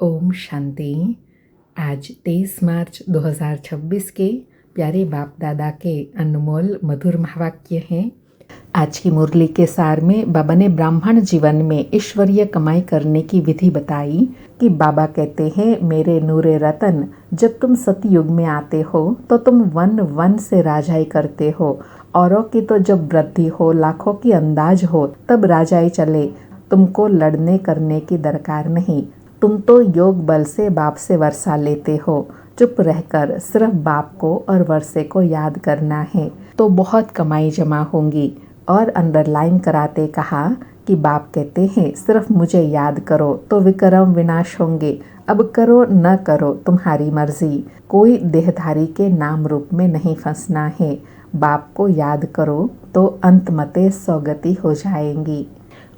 ओम शांति। आज 23 मार्च 2026 के प्यारे बाप दादा के अनमोल मधुर महावाक्य हैं। आज की मुरली के सार में बाबा ने ब्राह्मण जीवन में ईश्वरीय कमाई करने की विधि बताई कि बाबा कहते हैं, मेरे नूरे रतन, जब तुम सतयुग में आते हो तो तुम वन वन से राजाई करते हो। औरों की तो जब वृद्धि हो, लाखों की अंदाज हो, तब राजाई चले। तुमको लड़ने करने की दरकार नहीं। तुम तो योग बल से बाप से वर्षा लेते हो। चुप रहकर सिर्फ बाप को और वर्षे को याद करना है तो बहुत कमाई जमा होंगी। और अंडरलाइन कराते कहा कि बाप कहते हैं, सिर्फ मुझे याद करो तो विक्रम विनाश होंगे। अब करो न करो तुम्हारी मर्जी। कोई देहधारी के नाम रूप में नहीं फंसना है। बाप को याद करो तो अंतमते सौगति हो जाएंगी।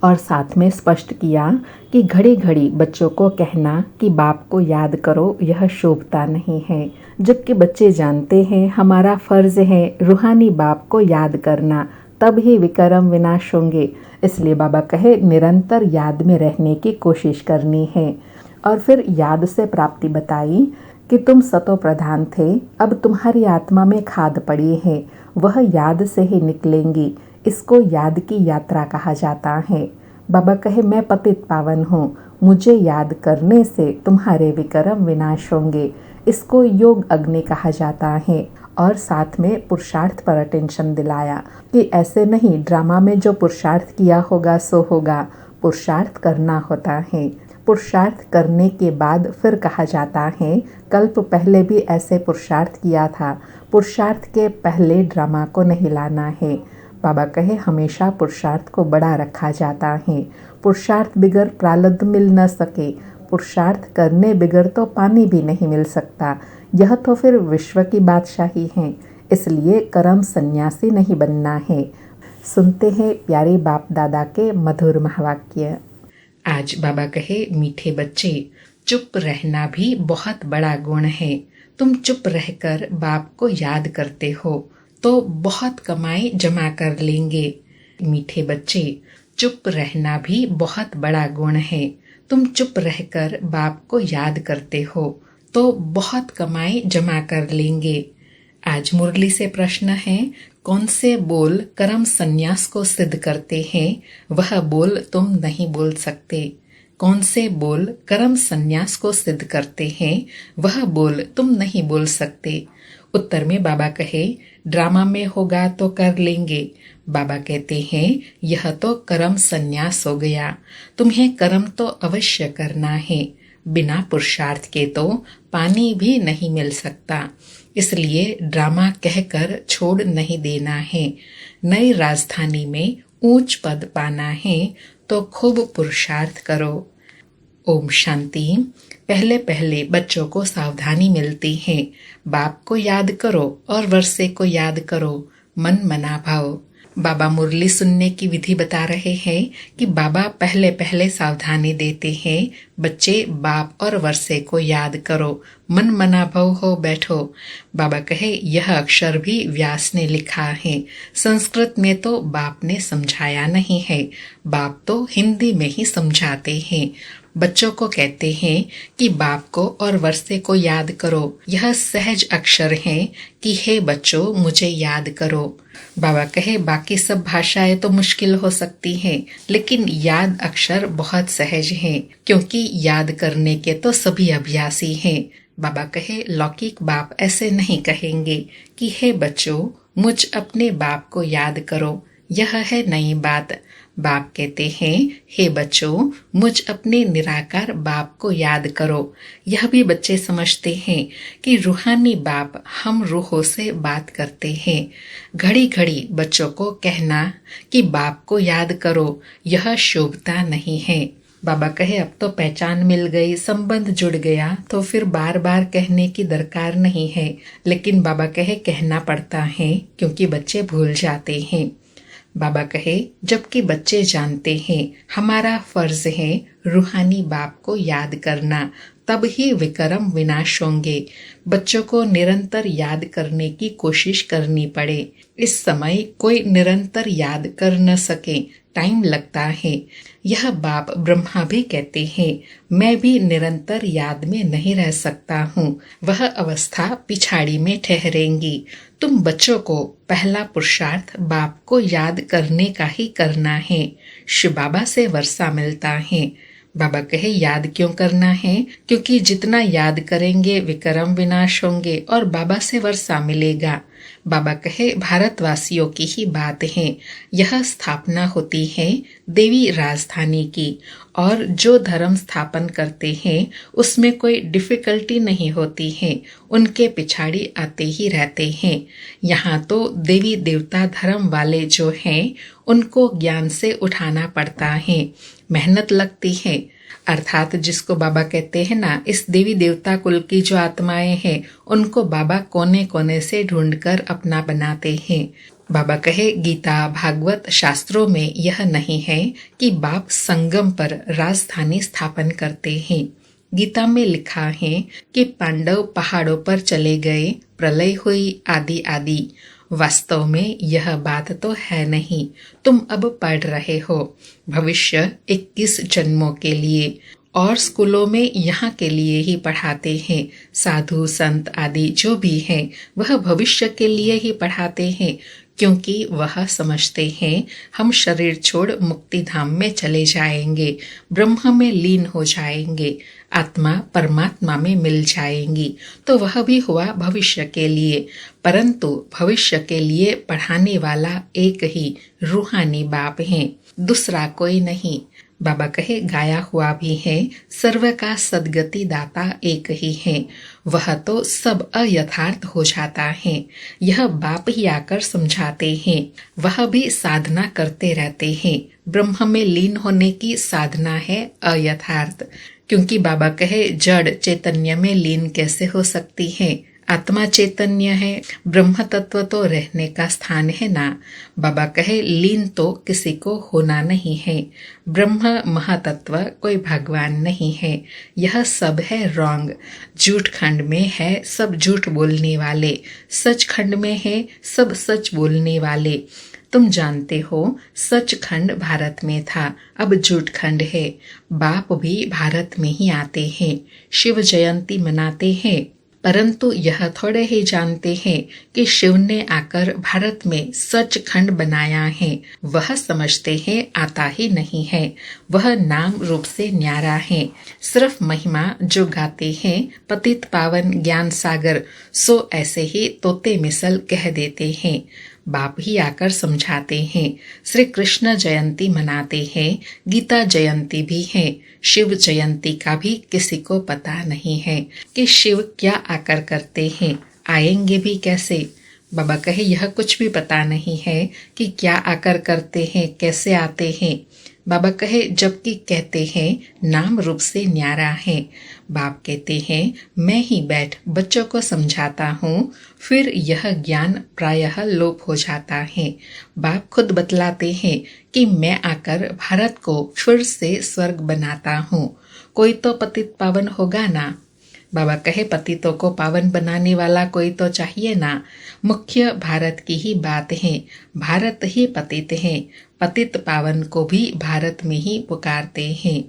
और साथ में स्पष्ट किया कि घड़ी घड़ी बच्चों को कहना कि बाप को याद करो, यह शोभता नहीं है। जबकि बच्चे जानते हैं हमारा फर्ज है रूहानी बाप को याद करना, तब ही विक्रम विनाश होंगे। इसलिए बाबा कहे निरंतर याद में रहने की कोशिश करनी है। और फिर याद से प्राप्ति बताई कि तुम सतो प्रधान थे, अब तुम्हारी आत्मा में खाद पड़ी है, वह याद से ही निकलेंगी। इसको याद की यात्रा कहा जाता है। बाबा कहे, मैं पतित पावन हूँ, मुझे याद करने से तुम्हारे विक्रम विनाश होंगे। इसको योग अग्नि कहा जाता है। और साथ में पुरुषार्थ पर अटेंशन दिलाया कि ऐसे नहीं ड्रामा में जो पुरुषार्थ किया होगा सो होगा। पुरुषार्थ करना होता है। पुरुषार्थ करने के बाद फिर कहा जाता है, कल्प पहले भी ऐसे पुरुषार्थ किया था। पुरुषार्थ के पहले ड्रामा को नहीं लाना है। बाबा कहे हमेशा पुरुषार्थ को बड़ा रखा जाता है। पुरुषार्थ बिगर प्रारब्ध मिल न सके। पुरुषार्थ करने बिगर तो पानी भी नहीं मिल सकता। यह तो फिर विश्व की बादशाही है। इसलिए कर्म सन्यासी नहीं बनना है। सुनते हैं प्यारे बाप दादा के मधुर महावाक्य। आज बाबा कहे, मीठे बच्चे, चुप रहना भी बहुत बड़ा गुण है। तुम चुप रहकर बाप को याद करते हो तो बहुत कमाई जमा कर लेंगे। मीठे बच्चे, चुप रहना भी बहुत बड़ा गुण है। तुम चुप रहकर बाप को याद करते हो तो बहुत कमाई जमा कर लेंगे। आज मुरली से प्रश्न है, कौन से बोल कर्म संन्यास को सिद्ध करते हैं? वह बोल तुम नहीं बोल सकते। कौन से बोल कर्म संन्यास को सिद्ध करते हैं? वह बोल तुम नहीं बोल सकते। उत्तर में बाबा कहे, ड्रामा में होगा तो कर लेंगे। बाबा कहते हैं, यह तो कर्म संन्यास हो गया। तुम्हें कर्म तो अवश्य करना है। बिना पुरुषार्थ के तो पानी भी नहीं मिल सकता। इसलिए ड्रामा कहकर छोड़ नहीं देना है। नई राजधानी में ऊंच पद पाना है तो खूब पुरुषार्थ करो। ओम शांति। पहले पहले बच्चों को सावधानी मिलती है। बाप को याद करो और वर्षे को याद करो, मन मना भाव। बाबा मुरली सुनने की विधि बता रहे हैं कि बाबा पहले पहले सावधानी देते हैं, बच्चे बाप और वर्षे को याद करो, मन मना भव हो बैठो। बाबा कहे, यह अक्षर भी व्यास ने लिखा है। संस्कृत में तो बाप ने समझाया नहीं है। बाप तो हिंदी में ही समझाते हैं। बच्चों को कहते हैं कि बाप को और वर्षे को याद करो। यह सहज अक्षर है कि हे बच्चों, मुझे याद करो। बाबा कहे, बाकी सब भाषाएं तो मुश्किल हो सकती हैं, लेकिन याद अक्षर बहुत सहज है, क्योंकि याद करने के तो सभी अभ्यासी हैं। बाबा कहे, लौकिक बाप ऐसे नहीं कहेंगे कि हे बच्चों, मुझ अपने बाप को याद करो। यह है नई बात। बाप कहते हैं, हे बच्चों, मुझ अपने निराकार बाप को याद करो। यह भी बच्चे समझते हैं कि रूहानी बाप हम रूहों से बात करते हैं। घड़ी घड़ी बच्चों को कहना कि बाप को याद करो, यह शोभता नहीं है। बाबा कहे, अब तो पहचान मिल गई, संबंध जुड़ गया, तो फिर बार बार कहने की दरकार नहीं है। लेकिन बाबा कहे, कहना पड़ता है क्योंकि बच्चे भूल जाते हैं। बाबा कहे, जबकि बच्चे जानते हैं हमारा फर्ज है रूहानी बाप को याद करना, तब ही विक्रम विनाश होंगे। बच्चों को निरंतर याद करने की कोशिश करनी पड़े। इस समय कोई निरंतर याद कर न सके टाइम लगता है। यह बाप ब्रह्मा भी कहते हैं, मैं भी निरंतर याद में नहीं रह सकता हूँ, वह अवस्था पिछाड़ी में ठहरेंगी। तुम बच्चों को पहला पुरुषार्थ बाप को याद करने का ही करना है। शिव बाबा से वर्षा मिलता है। बाबा कहे याद क्यों करना है? क्योंकि जितना याद करेंगे विक्रम विनाश होंगे और बाबा से वर्षा मिलेगा। बाबा कहे भारतवासियों की ही बात है। यह स्थापना होती है देवी राजधानी की, और जो धर्म स्थापन करते हैं उसमें कोई डिफिकल्टी नहीं होती है, उनके पिछाड़ी आते ही रहते हैं। यहाँ तो देवी देवता धर्म वाले जो हैं उनको ज्ञान से उठाना पड़ता है, मेहनत लगती है। अर्थात जिसको बाबा कहते हैं ना, इस देवी देवता कुल की जो आत्माएं हैं उनको बाबा कोने कोने से ढूंढकर अपना बनाते हैं। बाबा कहे गीता भागवत शास्त्रों में यह नहीं है कि बाप संगम पर राजधानी स्थापन करते हैं। गीता में लिखा है कि पांडव पहाड़ों पर चले गए, प्रलय हुई आदि आदि। वास्तव में यह बात तो है नहीं। तुम अब पढ़ रहे हो भविष्य 21 जन्मों के लिए, और स्कूलों में यहाँ के लिए ही पढ़ाते हैं। साधु संत आदि जो भी हैं वह भविष्य के लिए ही पढ़ाते हैं, क्योंकि वह समझते हैं हम शरीर छोड़ मुक्ति धाम में चले जाएंगे, ब्रह्म में लीन हो जाएंगे, आत्मा परमात्मा में मिल जाएंगी। तो वह भी हुआ भविष्य के लिए, परंतु भविष्य के लिए पढ़ाने वाला एक ही रूहानी बाप है, दूसरा कोई नहीं। बाबा कहे गाया हुआ भी है, सर्व का सदगति दाता एक ही है। वह तो सब अयथार्थ हो जाता है, यह बाप ही आकर समझाते हैं। वह भी साधना करते रहते हैं। ब्रह्म में लीन होने की साधना है अयथार्थ, क्योंकि बाबा कहे जड़ चैतन्य में लीन कैसे हो सकती है? आत्मा चैतन्य है, ब्रह्म तत्व तो रहने का स्थान है ना। बाबा कहे लीन तो किसी को होना नहीं है। ब्रह्म महातत्व कोई भगवान नहीं है। यह सब है रॉन्ग। झूठ खंड में है सब झूठ बोलने वाले, सच खंड में है सब सच बोलने वाले। तुम जानते हो सचखंड भारत में था, अब झूठ खंड है। बाप भी भारत में ही आते हैं, शिव जयंती मनाते हैं, परंतु यह थोड़े ही जानते हैं कि शिव ने आकर भारत में सचखंड बनाया है। वह समझते हैं आता ही नहीं है, वह नाम रूप से न्यारा है। सिर्फ महिमा जो गाते हैं पतित पावन ज्ञान सागर, सो ऐसे ही तोते मिसल कह देते हैं। बाप ही आकर समझाते हैं। श्री कृष्ण जयंती मनाते हैं, गीता जयंती भी है, शिव जयंती का भी किसी को पता नहीं है कि शिव क्या आकर करते हैं, आएंगे भी कैसे। बाबा कहे यह कुछ भी पता नहीं है कि क्या आकर करते हैं, कैसे आते हैं। बाबा कहे जबकि कहते हैं नाम रूप से न्यारा है। बाप कहते हैं मैं ही बैठ बच्चों को समझाता हूँ, फिर यह ज्ञान प्रायः लोप हो जाता है। बाप खुद बतलाते हैं कि मैं आकर भारत को फिर से स्वर्ग बनाता हूँ, कोई तो पतित पावन होगा ना। बाबा कहे पतितों को पावन बनाने वाला कोई तो चाहिए ना। मुख्य भारत की ही बात है, भारत ही पतित है, पतित पावन को भी भारत में ही पुकारते हैं।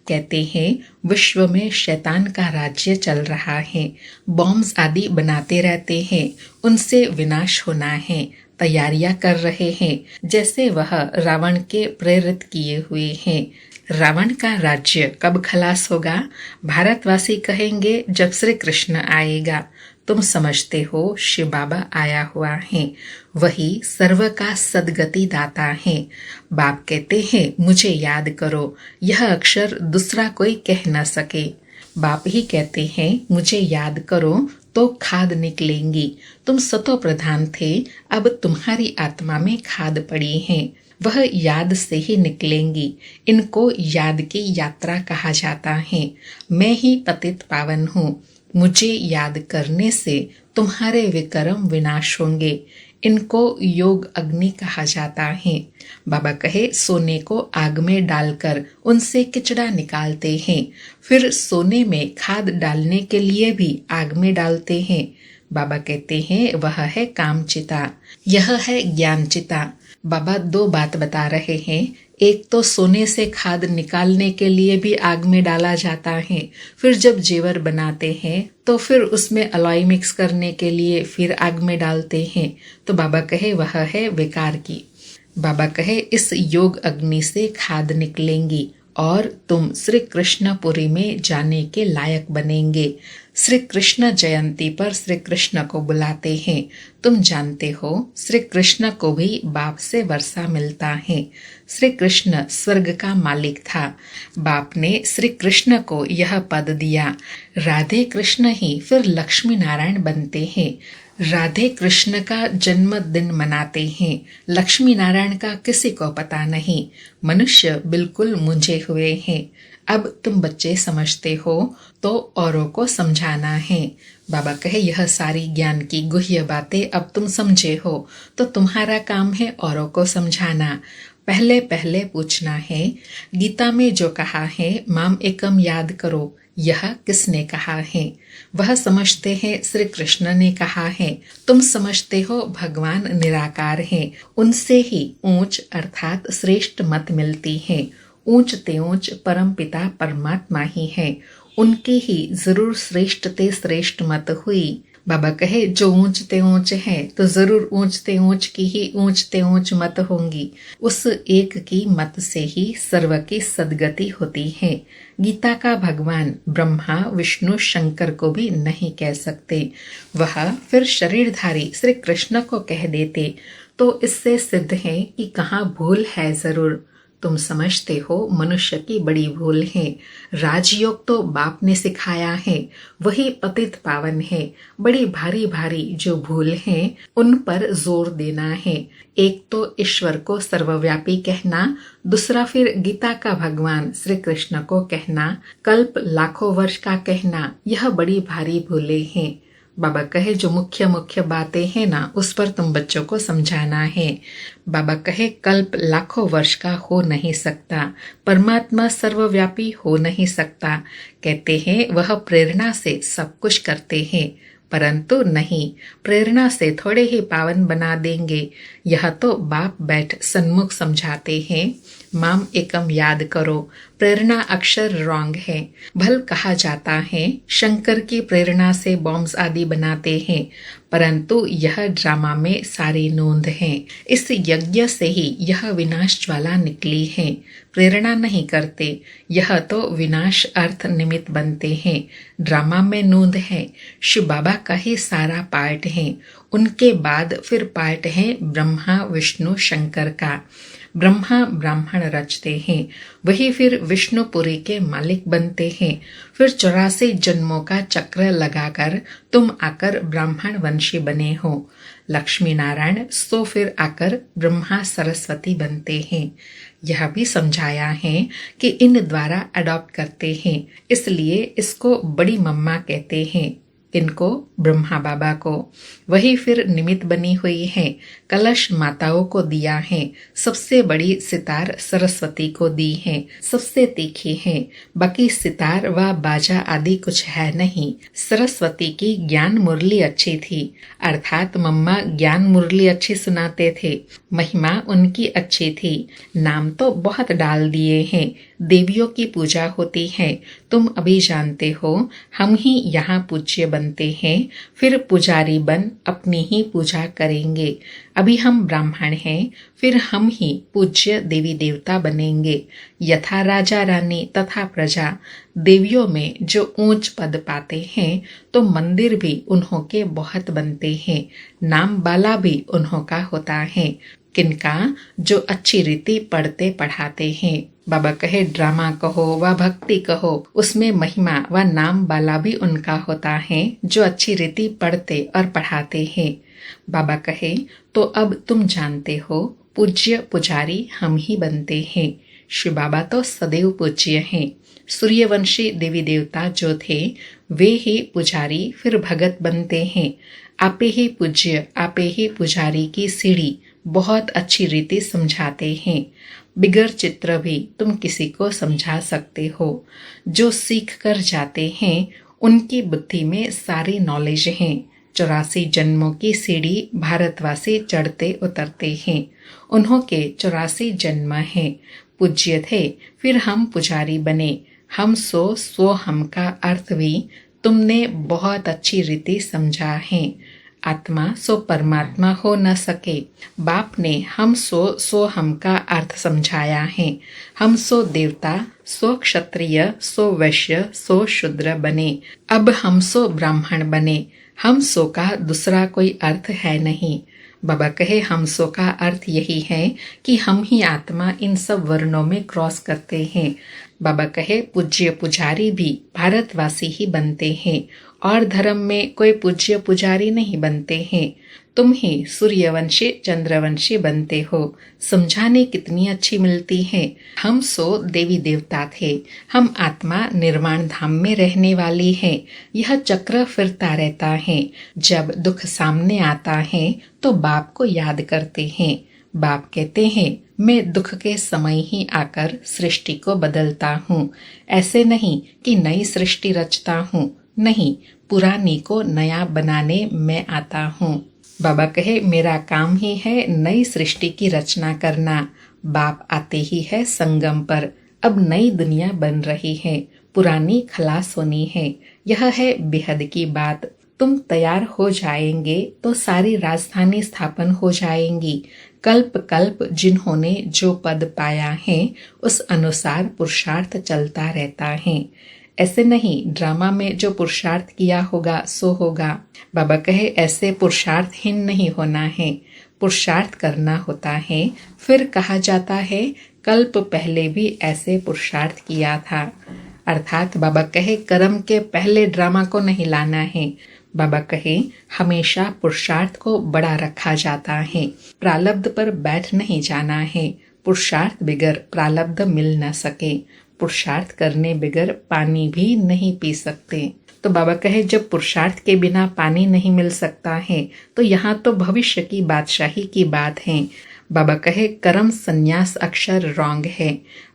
कहते हैं विश्व में शैतान का राज्य चल रहा है, बॉम्ब्स आदि बनाते रहते हैं, उनसे विनाश होना है, तैयारियां कर रहे हैं, जैसे वह रावण के प्रेरित किए हुए हैं। रावण का राज्य कब खलास होगा? भारतवासी कहेंगे जब श्री कृष्ण आएगा। तुम समझते हो शिव बाबा आया हुआ है, वही सर्व का सदगति दाता है। बाप कहते हैं मुझे याद करो, यह अक्षर दूसरा कोई कह न सके। बाप ही कहते हैं मुझे याद करो तो खाद निकलेंगी। तुम सतो प्रधान थे, अब तुम्हारी आत्मा में खाद पड़ी है, वह याद से ही निकलेंगी। इनको याद की यात्रा कहा जाता है। मैं ही पतित पावन हूँ, मुझे याद करने से तुम्हारे विक्रम विनाश होंगे। इनको योग अग्नि कहा जाता है। बाबा कहे सोने को आग में डालकर उनसे किचड़ा निकालते हैं, फिर सोने में खाद डालने के लिए भी आग में डालते हैं। बाबा कहते हैं वह है कामचिता, यह है ज्ञानचिता। बाबा दो बात बता रहे हैं, एक तो सोने से खाद निकालने के लिए भी आग में डाला जाता है, फिर जब जेवर बनाते हैं तो फिर उसमें अलॉय मिक्स करने के लिए फिर आग में डालते हैं। तो बाबा कहे वह है बेकार की। बाबा कहे इस योग अग्नि से खाद निकलेंगी और तुम श्री कृष्णपुरी में जाने के लायक बनेंगे। श्री कृष्ण जयंती पर श्री कृष्ण को बुलाते हैं। तुम जानते हो श्री कृष्ण को भी बाप से वर्षा मिलता है। श्री कृष्ण स्वर्ग का मालिक था। बाप ने श्री कृष्ण को यह पद दिया। राधे कृष्ण ही फिर लक्ष्मी नारायण बनते हैं। राधे कृष्ण का जन्मदिन मनाते हैं, लक्ष्मी नारायण का किसी को पता नहीं। मनुष्य बिल्कुल मुंझे हुए हैं। अब तुम बच्चे समझते हो तो औरों को समझाना है। बाबा कहे यह सारी ज्ञान की गुह्य बातें अब तुम समझे हो तो तुम्हारा काम है औरों को समझाना। पहले पहले पूछना है, गीता में जो कहा है माम एकम याद करो, यह किसने कहा है? वह समझते हैं श्री कृष्ण ने कहा है। तुम समझते हो भगवान निराकार हैं। उनसे ही ऊंच अर्थात श्रेष्ठ मत मिलती है। ऊंच ते ऊंच परम पिता परमात्मा ही है। उनकी ही जरूर श्रेष्ठ ते श्रेष्ठ मत हुई। बाबा कहे जो ऊंच ते ऊंच है तो जरूर ऊंच ते ऊंच की ही ऊंच ते ऊंच मत होंगी। उस एक की मत से ही सर्व की सदगति होती है। गीता का भगवान ब्रह्मा विष्णु शंकर को भी नहीं कह सकते। वह फिर शरीरधारी श्री कृष्ण को कह देते तो इससे सिद्ध है कि कहाँ भूल है। जरूर तुम समझते हो मनुष्य की बड़ी भूल है। राजयोग तो बाप ने सिखाया है, वही पतित पावन है। बड़ी भारी भारी जो भूल है उन पर जोर देना है। एक तो ईश्वर को सर्वव्यापी कहना, दूसरा फिर गीता का भगवान श्री कृष्ण को कहना, कल्प लाखों वर्ष का कहना, यह बड़ी भारी भूले हैं। बाबा कहे जो मुख्य मुख्य बातें हैं ना उस पर तुम बच्चों को समझाना है। बाबा कहे कल्प लाखों वर्ष का हो नहीं सकता, परमात्मा सर्वव्यापी हो नहीं सकता। कहते हैं वह प्रेरणा से सब कुछ करते हैं, परंतु नहीं, प्रेरणा से थोड़े ही पावन बना देंगे। यह तो बाप बैठ सन्मुख समझाते हैं। माम एकम याद करो, प्रेरणा अक्षर रॉन्ग है। भल कहा जाता है शंकर की प्रेरणा से बॉम्ब्स आदि बनाते हैं, परंतु यह ड्रामा में सारी नोंद है। इस यज्ञ से ही यह विनाश ज्वाला निकली है। प्रेरणा नहीं करते, यह तो विनाश अर्थ निमित्त बनते हैं। ड्रामा में नोंद है, शिव बाबा का ही सारा पार्ट है। उनके बाद फिर पार्ट है ब्रह्मा विष्णु शंकर का। ब्रह्मा ब्राह्मण रचते हैं, वही फिर विष्णुपुरी के मालिक बनते हैं। फिर 84 जन्मों का चक्र लगाकर तुम आकर ब्राह्मण वंशी बने हो। लक्ष्मी नारायण सो फिर आकर ब्रह्मा सरस्वती बनते हैं। यह भी समझाया है कि इन द्वारा अडॉप्ट करते हैं, इसलिए इसको बड़ी मम्मा कहते हैं। किनको? ब्रह्मा बाबा को। वही फिर निमित्त बनी हुई है। कलश माताओं को दिया है। सबसे बड़ी सितार सरस्वती को दी है, सबसे तीखी है। बाकी सितार व बाजा आदि कुछ है नहीं। सरस्वती की ज्ञान मुरली अच्छी थी, अर्थात मम्मा ज्ञान मुरली अच्छी सुनाते थे। महिमा उनकी अच्छी थी। नाम तो बहुत डाल दिए हैं। देवियों की पूजा होती है। तुम अभी जानते हो हम ही यहाँ पूज्य बनते हैं, फिर पुजारी बन अपनी ही पूजा करेंगे। अभी हम ब्राह्मण हैं, फिर हम ही पूज्य देवी देवता बनेंगे। यथा राजा रानी तथा प्रजा, देवियों में जो ऊंच पद पाते हैं तो मंदिर भी उन्हों के बहुत बनते हैं। नाम बाला भी उन्हों का होता है। किनका? जो अच्छी रीति पढ़ते पढ़ाते हैं। बाबा कहे ड्रामा कहो व भक्ति कहो, उसमें महिमा व नाम वाला भी उनका होता है जो अच्छी रीति पढ़ते और पढ़ाते हैं। बाबा कहे तो अब तुम जानते हो पूज्य पुजारी हम ही बनते हैं। शिव बाबा तो सदैव पूज्य हैं। सूर्यवंशी देवी देवता जो थे वे ही पुजारी फिर भगत बनते हैं। आपे ही पूज्य आपे ही पुजारी की सीढ़ी बहुत अच्छी रीति समझाते हैं। बिगर चित्र भी तुम किसी को समझा सकते हो। जो सीख कर जाते हैं उनकी बुद्धि में सारी नॉलेज है। 84 जन्मों की सीढ़ी भारतवासी चढ़ते उतरते हैं। उन्हों के 84 जन्म हैं। पूज्य थे, फिर हम पुजारी बने। हम सो हम का अर्थ भी तुमने बहुत अच्छी रीति समझा है। आत्मा सो परमात्मा हो न सके। बाप ने हम सो हम का अर्थ समझाया है। हम सो देवता, सो क्षत्रिय, सो वैश्य, सो शूद्र बने। अब हम सो ब्राह्मण बने। हम सो का दूसरा कोई अर्थ है नहीं। बाबा कहे हम सो का अर्थ यही है कि हम ही आत्मा इन सब वर्णों में क्रॉस करते हैं। बाबा कहे पूज्य पुजारी भी भारतवासी ही बनते हैं और धर्म में कोई पूज्य पुजारी नहीं बनते हैं। तुम ही सूर्यवंशी चंद्रवंशी बनते हो। समझाने कितनी अच्छी मिलती है। हम सो देवी देवता थे। हम आत्मा निर्वाण धाम में रहने वाली है। यह चक्र फिरता रहता है। जब दुख सामने आता है तो बाप को याद करते हैं। बाप कहते हैं मैं दुख के समय ही आकर सृष्टि को बदलता हूँ। ऐसे नहीं कि नई सृष्टि रचता हूँ, नहीं, पुरानी को नया बनाने मैं आता हूँ। बाबा कहे मेरा काम ही है नई सृष्टि की रचना करना। बाप आते ही है संगम पर। अब नई दुनिया बन रही है, पुरानी खलास होनी है। यह है बेहद की बात। तुम तैयार हो जाएंगे तो सारी राजधानी स्थापन हो जाएंगी। कल्प कल्प जिन्होंने जो पद पाया है उस अनुसार पुरुषार्थ चलता रहता है। ऐसे नहीं ड्रामा में जो पुरुषार्थ किया होगा सो होगा। बाबा कहे ऐसे पुरुषार्थहीन नहीं होना है, पुरुषार्थ करना होता है। फिर कहा जाता है कल्प पहले भी ऐसे पुरुषार्थ किया था। अर्थात बाबा कहे कर्म के पहले ड्रामा को नहीं लाना है। बाबा कहे हमेशा पुरुषार्थ को बड़ा रखा जाता है, प्रालब्ध पर बैठ नहीं जाना है। पुरुषार्थ बिगर प्रालब्ध मिल न सके। पुरुषार्थ करने बिगर पानी भी नहीं पी सकते। तो बाबा कहे जब पुरुषार्थ के बिना पानी नहीं मिल सकता है तो यहाँ तो भविष्य की बादशाही की बात है। बाबा कहे कर्म संन्यास अक्षर रॉन्ग है।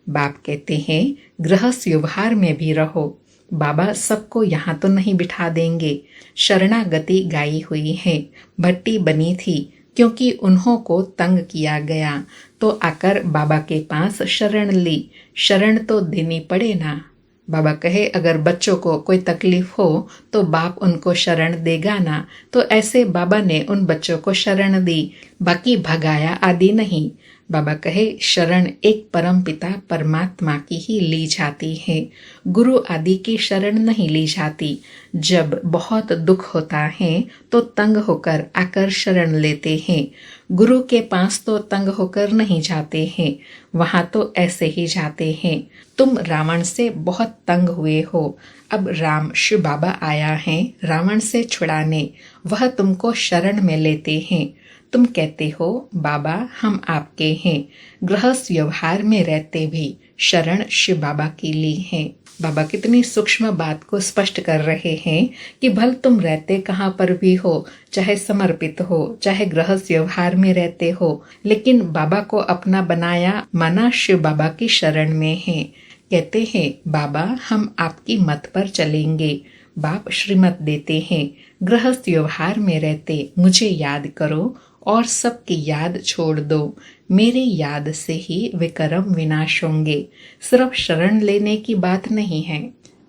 बाप कहते हैं गृहस्थ व्यवहार में भी रहो। बाबा सबको यहाँ तो नहीं बिठा देंगे। शरणागति गाई हुई है। भट्टी बनी थी क्योंकि उन्हों को तंग किया गया तो आकर बाबा के पास शरण ली। शरण तो देनी पड़े ना। बाबा कहे अगर बच्चों को कोई तकलीफ हो तो बाप उनको शरण देगा ना। तो ऐसे बाबा ने उन बच्चों को शरण दी, बाकी भगाया आदि नहीं। बाबा कहे शरण एक परम पिता परमात्मा की ही ली जाती है, गुरु आदि की शरण नहीं ली जाती। जब बहुत दुख होता है तो तंग होकर आकर शरण लेते हैं। गुरु के पास तो तंग होकर नहीं जाते हैं, वहां तो ऐसे ही जाते हैं। तुम रावण से बहुत तंग हुए हो, अब राम शिव बाबा आया है रावण से छुड़ाने, वह तुमको शरण में लेते हैं। तुम कहते हो बाबा हम आपके हैं, गृहस्थ व्यवहार में रहते भी शरण शिव बाबा की ली है। बाबा कितनी सूक्ष्म बात को स्पष्ट कर रहे हैं कि भल तुम रहते कहाँ पर भी हो, चाहे समर्पित हो चाहे गृहस्थ व्यवहार में रहते हो, लेकिन बाबा को अपना बनाया माना शिव बाबा की शरण में है। कहते हैं बाबा हम आपकी मत पर चलेंगे। बाप श्रीमत देते हैं गृहस्थ व्यवहार में रहते मुझे याद करो और सबकी याद छोड़ दो। मेरी याद से ही विकर्म विनाश होंगे। सिर्फ शरण लेने की बात नहीं है।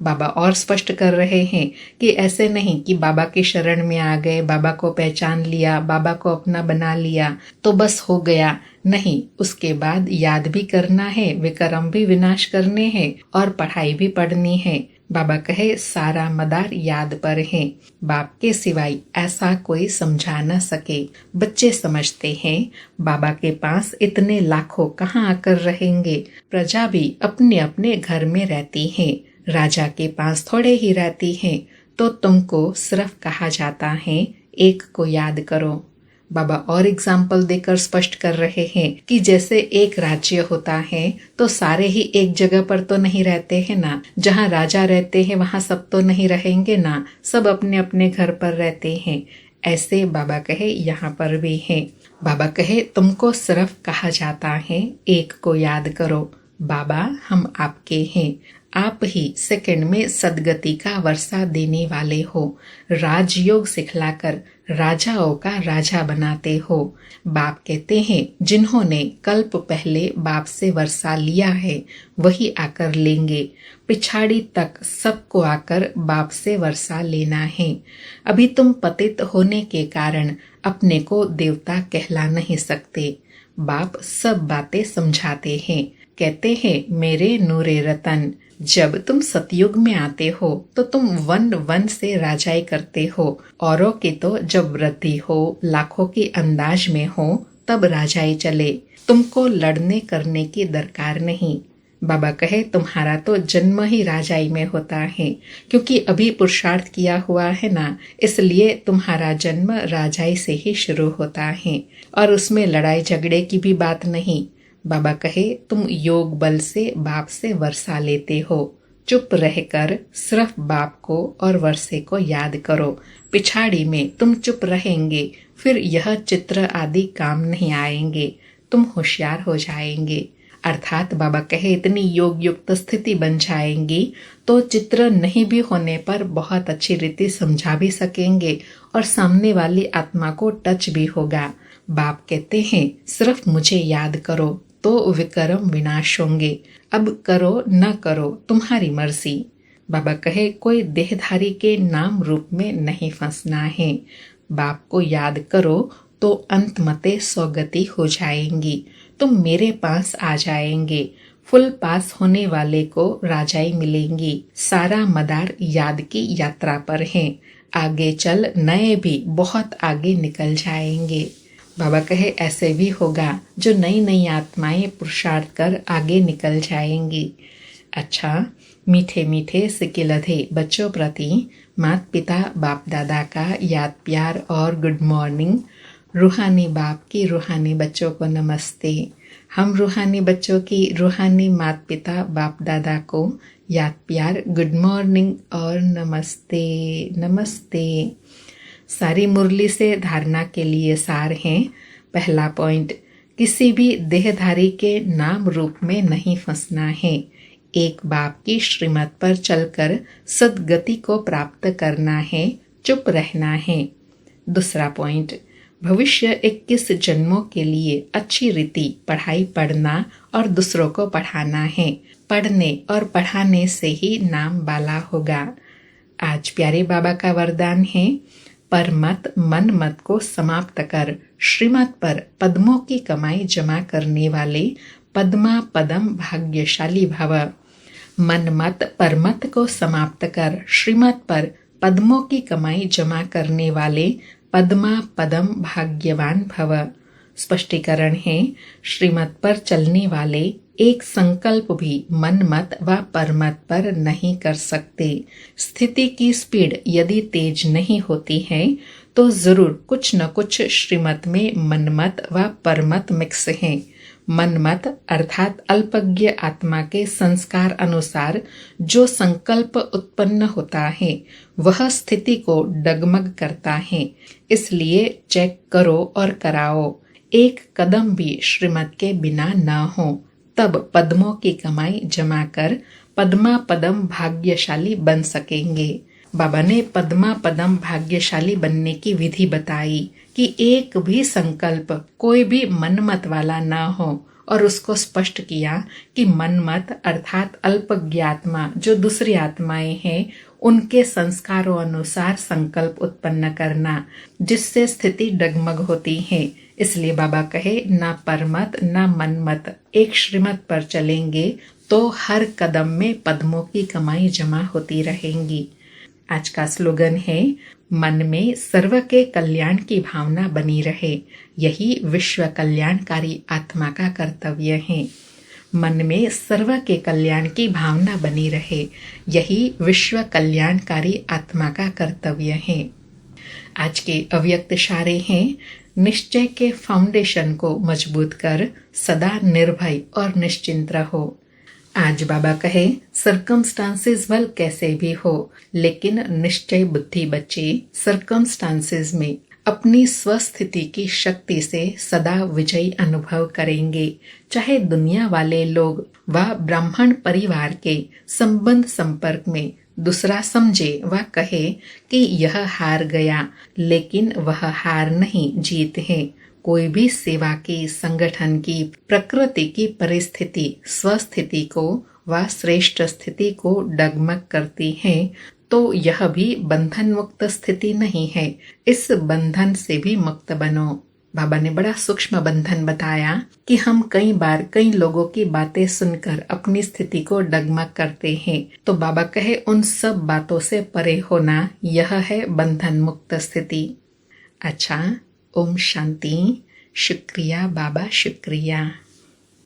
बाबा और स्पष्ट कर रहे हैं कि ऐसे नहीं कि बाबा की शरण में आ गए, बाबा को पहचान लिया, बाबा को अपना बना लिया तो बस हो गया। नहीं, उसके बाद याद भी करना है, विकर्म भी विनाश करने हैं और पढ़ाई भी पढ़नी है। बाबा कहे सारा मदार याद पर है, बाप के सिवाय ऐसा कोई समझा न सके। बच्चे समझते हैं बाबा के पास इतने लाखों कहाँ आकर रहेंगे। प्रजा भी अपने अपने घर में रहती है, राजा के पास थोड़े ही रहती है। तो तुमको सिर्फ कहा जाता है एक को याद करो। बाबा और एग्जाम्पल देकर स्पष्ट कर रहे हैं कि जैसे एक राज्य होता है तो सारे ही एक जगह पर तो नहीं रहते हैं ना। जहाँ राजा रहते हैं वहाँ सब तो नहीं रहेंगे ना, सब अपने अपने घर पर रहते हैं। ऐसे बाबा कहे यहाँ पर भी है। बाबा कहे तुमको सिर्फ कहा जाता है एक को याद करो। बाबा हम आपके हैं। आप ही सेकंड में सदगति का वर्षा देने वाले हो। राजयोग सिखलाकर राजाओं का राजा बनाते हो। बाप कहते हैं जिन्होंने कल्प पहले बाप से वर्षा लिया है वही आकर लेंगे। पिछाड़ी तक सबको आकर बाप से वर्षा लेना है। अभी तुम पतित होने के कारण अपने को देवता कहला नहीं सकते। बाप सब बातें समझाते हैं। कहते हैं मेरे नूरे रतन, जब तुम सतयुग में आते हो तो तुम वन वन से राजाई करते हो। औरों की तो जब वृद्धि हो, लाखों की अंदाज में हो, तब राजाई चले। तुमको लड़ने करने की दरकार नहीं। बाबा कहे तुम्हारा तो जन्म ही राजाई में होता है, क्योंकि अभी पुरुषार्थ किया हुआ है ना, इसलिए तुम्हारा जन्म राजाई से ही शुरू होता है और उसमें लड़ाई झगड़े की भी बात नहीं। बाबा कहे तुम योग बल से बाप से वर्षा लेते हो। चुप रहकर सिर्फ बाप को और वर्षे को याद करो। पिछाड़ी में तुम चुप रहेंगे, फिर यह चित्र आदि काम नहीं आएंगे, तुम होशियार हो जाएंगे। अर्थात बाबा कहे इतनी योग युक्त स्थिति बन जाएंगी तो चित्र नहीं भी होने पर बहुत अच्छी रीति समझा भी सकेंगे और सामने वाली आत्मा को टच भी होगा। बाप कहते हैं सिर्फ मुझे याद करो तो विक्रम विनाश होंगे। अब करो न करो तुम्हारी मर्जी। बाबा कहे कोई देहधारी के नाम रूप में नहीं फंसना है। बाप को याद करो तो अंत मते सौगति हो जाएंगी। तुम मेरे पास आ जाएंगे। फुल पास होने वाले को राजाई मिलेंगी। सारा मदार याद की यात्रा पर है। आगे चल नए भी बहुत आगे निकल जाएंगे। बाबा कहे ऐसे भी होगा जो नई नई आत्माएं पुरुषार्थ कर आगे निकल जाएंगी। अच्छा, मीठे मीठे सिकिलधे बच्चों प्रति माता पिता बाप दादा का याद प्यार और गुड मॉर्निंग। रूहानी बाप की रूहानी बच्चों को नमस्ते। हम रूहानी बच्चों की रूहानी माता पिता बाप दादा को याद प्यार गुड मॉर्निंग और नमस्ते नमस्ते। सारी मुरली से धारणा के लिए सार हैं। पहला पॉइंट, किसी भी देहधारी के नाम रूप में नहीं फंसना है। एक बाप की श्रीमत पर चलकर सदगति को प्राप्त करना है, चुप रहना है। दूसरा पॉइंट, भविष्य 21 जन्मों के लिए अच्छी रीति पढ़ाई पढ़ना और दूसरों को पढ़ाना है। पढ़ने और पढ़ाने से ही नाम बाला होगा। आज प्यारे बाबा का वरदान है, पर मत मन मत को समाप्त कर श्रीमत पर पद्मों की कमाई जमा करने वाले पद्मा पदम भाग्यशाली भव। मन मत पर मत को समाप्त कर श्रीमत पर पद्मों की कमाई जमा करने वाले पद्मा पदम भाग्यवान भव। स्पष्टीकरण है, श्रीमत पर चलने वाले एक संकल्प भी मन मत व परमत पर नहीं कर सकते। स्थिति की स्पीड यदि तेज नहीं होती है तो जरूर कुछ न कुछ श्रीमत में मनमत व परमत मिक्स है। मनमत अर्थात अल्पज्ञ आत्मा के संस्कार अनुसार जो संकल्प उत्पन्न होता है वह स्थिति को डगमग करता है, इसलिए चेक करो और कराओ। एक कदम भी श्रीमत के बिना न हो, तब पद्मों की कमाई जमा कर पद्मा पदम भाग्यशाली बन सकेंगे। बाबा ने पद्मा पदम भाग्यशाली बनने की विधि बताई कि एक भी संकल्प कोई भी मनमत वाला न हो और उसको स्पष्ट किया कि मनमत अर्थात अल्पज्ञात्मा जो दूसरी आत्माएं हैं उनके संस्कारों अनुसार संकल्प उत्पन्न करना, जिससे स्थिति डगमग होती है। इसलिए बाबा कहे ना परमत ना मनमत, एक श्रीमत पर चलेंगे तो हर कदम में पद्मों की कमाई जमा होती रहेंगी। आज का स्लोगन है, मन में सर्व के कल्याण की भावना बनी रहे, यही विश्व कल्याणकारी आत्मा का कर्तव्य है। मन में सर्व के कल्याण की भावना बनी रहे, यही विश्व कल्याणकारी आत्मा का कर्तव्य है। आज के अव्यक्त इशारे हैं, निश्चय के फाउंडेशन को मजबूत कर सदा निर्भय और निश्चिंत रहो। आज बाबा कहे, सर्कमस्टांसेस वल कैसे भी हो, लेकिन निश्चय बुद्धि बचे सर्कमस्टांसेस में अपनी स्वस्थिति की शक्ति से सदा विजयी अनुभव करेंगे। चाहे दुनिया वाले लोग वह ब्राह्मण परिवार के संबंध संपर्क में दूसरा समझे व कहे कि यह हार गया, लेकिन वह हार नहीं, जीत है। कोई भी सेवा की, संगठन की, प्रकृति की परिस्थिति स्वस्थिति को व श्रेष्ठ स्थिति को डगमग करती है, तो यह भी बंधन मुक्त स्थिति नहीं है। इस बंधन से भी मुक्त बनो। बाबा ने बड़ा सूक्ष्म बंधन बताया कि हम कई बार कई लोगों की बातें सुनकर अपनी स्थिति को डगमग करते हैं, तो बाबा कहे उन सब बातों से परे होना, यह है बंधन मुक्त स्थिति। अच्छा, ओम शांति। शुक्रिया बाबा, शुक्रिया।